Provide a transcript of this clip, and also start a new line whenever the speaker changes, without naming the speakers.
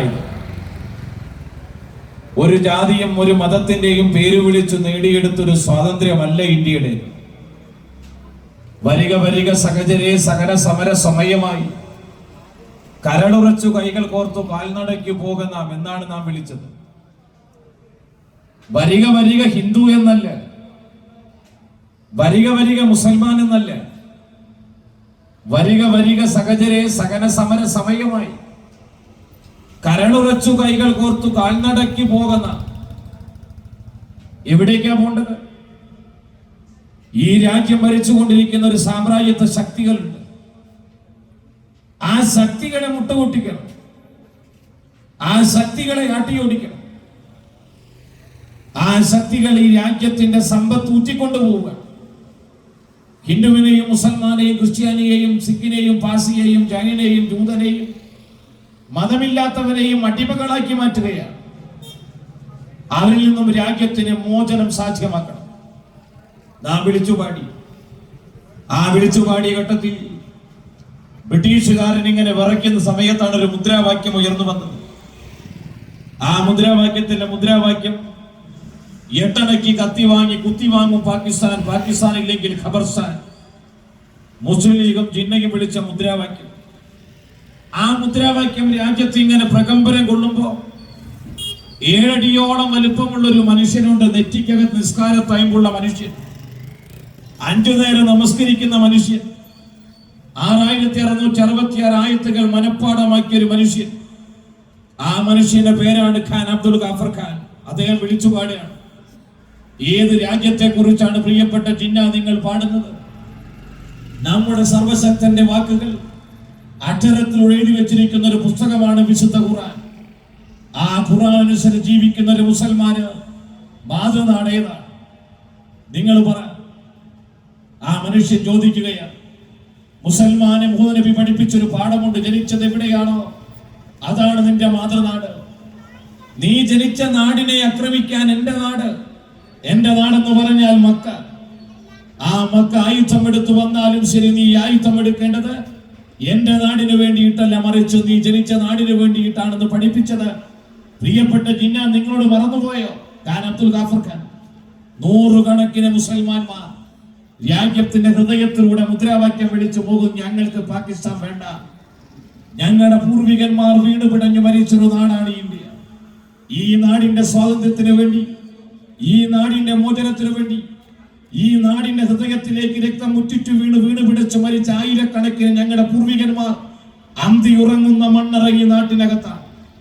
നാടാണിത്. ഒരു ജാതിയും ഒരു മതത്തിന്റെയും പേര് വിളിച്ചു നേടിയെടുത്തൊരു സ്വാതന്ത്ര്യമല്ല ഇന്ത്യയുടെ. വരിക വരിക സഹചരെ സകല സമര സമയമായി കരളുറച്ചു കൈകൾ കോർത്തു കാൽനടയ്ക്ക് പോകുന്ന എന്നാണ് നാം വിളിച്ചത്. വരിക വരിക ഹിന്ദു എന്നല്ല, വരിക വരിക മുസൽമാൻ എന്നല്ല, വരിക വരിക സഹചരെ സകല സമര സമയമായി കരളുറച്ചു കൈകൾ കോർത്തു കാൽനടയ്ക്ക് പോകുന്ന. എവിടേക്കാ പോണ്ടത്? ഈ രാജ്യം ഭരിച്ചുകൊണ്ടിരിക്കുന്ന ഒരു സാമ്രാജ്യത്വ ശക്തികളുണ്ട്. ആ ശക്തികളെ മുട്ടുകൊട്ടിക്കണം, ആ ശക്തികളെ ആട്ടിയോടിക്കണം, ആ ശക്തികൾ ഈ രാജ്യത്തിന്റെ സമ്പത്ത് ഊറ്റിക്കൊണ്ടുപോവുക. ഹിന്ദുവിനെയും മുസൽമാനെയും ക്രിസ്ത്യാനിയെയും സിഖിനെയും പാസിയെയും ജൈനനെയും ജൂതനെയും മതമില്ലാത്തവരെയും അടിമകളാക്കി മാറ്റുകയാണ്. അവരിൽ നിന്നും രാജ്യത്തിന് മോചനം സാധ്യമാക്കണം. നാം വിളിച്ചുപാടി. ആ വിളിച്ചുപാടിയ ഘട്ടത്തിൽ ബ്രിട്ടീഷുകാരൻ ഇങ്ങനെ വിറയ്ക്കുന്ന സമയത്താണ് ഒരു മുദ്രാവാക്യം ഉയർന്നു വന്നത്. ആ മുദ്രാവാക്യത്തിന്റെ മുദ്രാവാക്യം എട്ടണയ്ക്ക് കത്തി വാങ്ങി കുത്തി വാങ്ങും പാകിസ്ഥാൻ, പാകിസ്ഥാനില്ലെങ്കിൽ ഖബർസ്ഥാൻ. മുസ്ലിം ലീഗും ജിന്നയും വിളിച്ച മുദ്രാവാക്യം. ആ മുദ്രാവാക്യം രാജ്യത്ത് ഇങ്ങനെ പ്രകമ്പനം കൊള്ളുമ്പോ 7 അടിയോളം വലുപ്പമുള്ള ഒരു മനുഷ്യനുണ്ട്. നെറ്റിക്കകത്ത് നിസ്കാര തൈമ്പുള്ള മനുഷ്യൻ, 5 നേരം നമസ്കരിക്കുന്ന മനുഷ്യൻ, 6666 ആയത്തുകൾ മനഃപ്പാടമാക്കിയ ഒരു മനുഷ്യൻ. ആ മനുഷ്യന്റെ പേരാണ് ഖാൻ അബ്ദുൽ ഗാഫർ ഖാൻ. അദ്ദേഹം വിളിച്ചു പാടുകയാണ്. ഏത് രാജ്യത്തെ കുറിച്ചാണ് പ്രിയപ്പെട്ട ജിന്ന നിങ്ങൾ പാടുന്നത്? നമ്മുടെ സർവശക്തന്റെ വാക്കുകൾ അക്ഷരത്തിൽ എഴുതി വെച്ചിരിക്കുന്ന ഒരു പുസ്തകമാണ് വിശുദ്ധ ഖുർആൻ. ആ ഖുർആൻ അനുസരിച്ച് ജീവിക്കുന്ന ഒരു മുസൽമാന് മാതൃനാട് ഏതാണ്? നിങ്ങൾ പറ. ആ മനുഷ്യൻ ചോദിക്കുകയാണ്. മുസൽമാനെ മുഹമ്മദ് നബി പഠിപ്പിച്ചൊരു പാഠമുണ്ട്. ജനിച്ചത് എവിടെയാണോ അതാണ് നിന്റെ മാതൃനാട്. നീ ജനിച്ച നാടിനെ ആക്രമിക്കാൻ എന്റെ നാടെന്ന് പറഞ്ഞാൽ മക്ക. ആ മക്ക ആയുധം എടുത്തു വന്നാലും ശരി, നീ ആയുധം എടുക്കേണ്ടത് എന്റെ നാടിന് വേണ്ടിയിട്ടല്ല, മറിച്ച് നീ ജനിച്ച നാടിന് വേണ്ടിയിട്ടാണെന്ന് പഠിപ്പിച്ചത് പ്രിയപ്പെട്ട ജിന്ന നിങ്ങളോട് മറന്നുപോയോ? ഖാൻ അബ്ദുൽ ഗാഫർ ഖാൻ. 100 കണക്കിന് മുസൽമാന്മാർ രാജ്യത്തിന്റെ ഹൃദയത്തിലൂടെ മുദ്രാവാക്യം വിളിച്ചു പോകും, ഞങ്ങൾക്ക് പാകിസ്ഥാൻ വേണ്ട. ഞങ്ങളുടെ പൂർവികന്മാർ വീണ് പിടഞ്ഞു മരിച്ചൊരു നാടാണ് ഇന്ത്യ. ഈ നാടിന്റെ സ്വാതന്ത്ര്യത്തിന് വേണ്ടി, ഈ നാടിന്റെ മോചനത്തിന് വേണ്ടി, ഈ നാടിന്റെ ഹൃദയത്തിലേക്ക് രക്തം മുറ്റിച്ചു വീണ് പിടിച്ചു മരിച്ച ആയിരക്കണക്കിന് ഞങ്ങളുടെ പൂർവികന്മാർ അന്തി ഉറങ്ങുന്ന മണ്ണറ ഈ നാട്ടിനകത്താണ്.